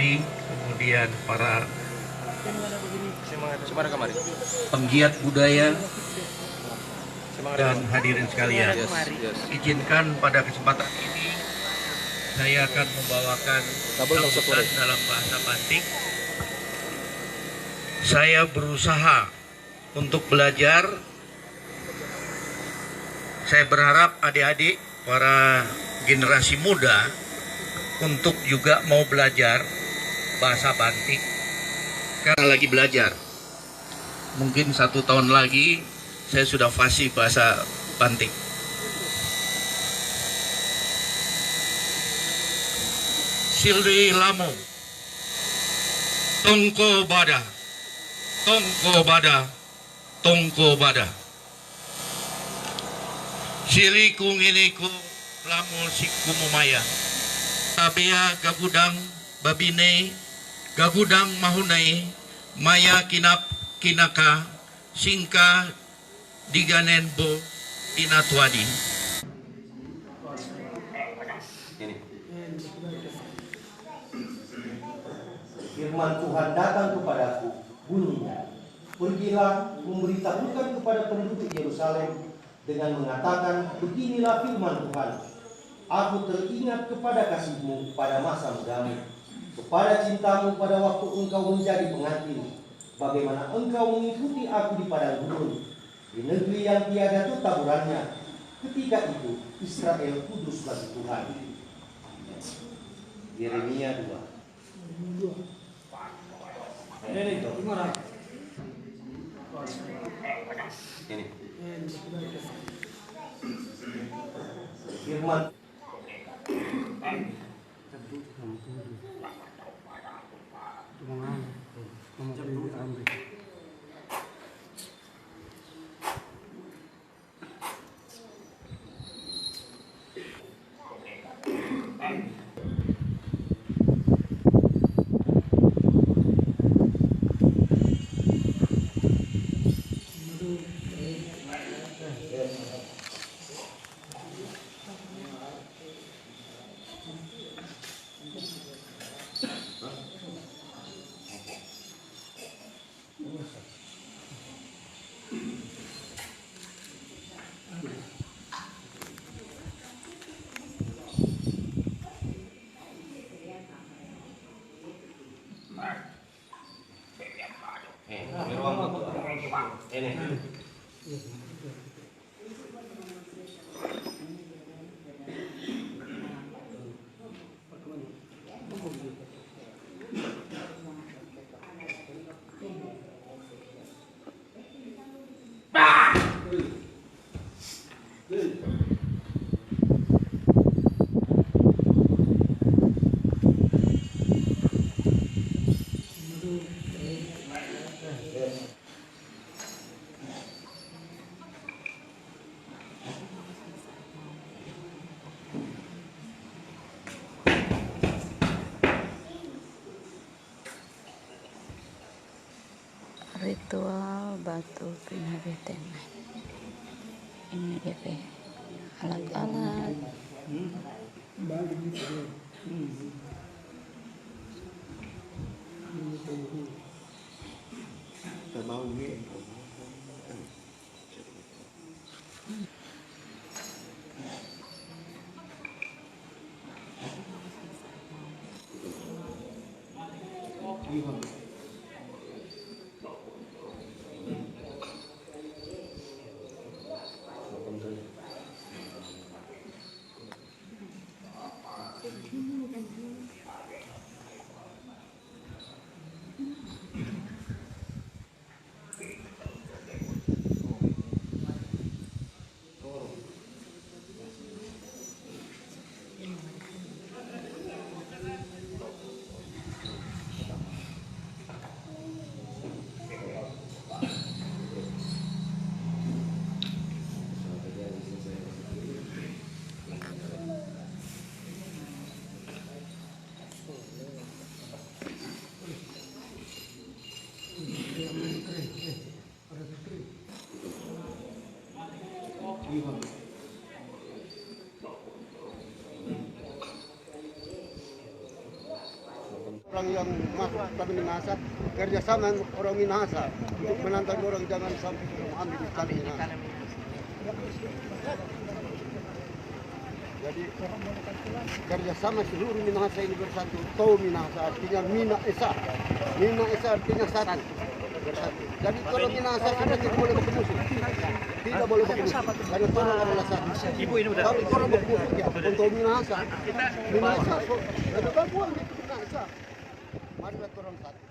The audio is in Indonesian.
Bupati, kemudian para penggiat budaya dan hadirin sekalian. Izinkan pada kesempatan ini saya akan membawakan sambutan dalam bahasa Bantik. Saya berusaha untuk belajar. Saya berharap adik-adik, para generasi muda, untuk juga mau belajar bahasa Bantik. Karena lagi belajar. Mungkin 1 tahun lagi saya sudah fasih bahasa Bantik. Silwi Lamo, Tongko Bada, Tongko Bada, Tongko Bada. Sili kunginiku Lamo Sikumumaya, Tabea Gagudang Babine, Gagudang Mahunai, Maya Kinap Kinaka, Singka Diganenbo Inatwadi. Firman Tuhan datang kepadaku, bunyinya, pergilah memberitahukan kepada penduduk Yerusalem dengan mengatakan, beginilah firman Tuhan, aku teringat kepada kasihmu pada masa mudamu, kepada cintamu pada waktu engkau menjadi pengantin, bagaimana engkau mengikuti aku di padang gurun, di negeri yang tiada tetaburannya. Ketika itu Israel kudus bagi Tuhan. Yeremia 2. Ini firman ini. Ritual batu pinabeten. Ini dia alat-alat. orang yang masuk kami Minahasa, kerjasama orang Minahasa untuk menantang orang jangan sampai mengambil ikan Minahasa. Jadi kerjasama seluruh Minahasa ini bersatu. Tahu Minahasa artinya Mina Esa. Mina Esa artinya satu. Bersatu. Jadi kalau Minahasa sudah tidak boleh bermusuh. Tidak boleh bermusuh. Karena orang adalah satu. Ibu ini udah. Kalau orang bermusuh ya untuk Minahasa. Minahasa. Ada bantuan di Minahasa. Marilah orang satu.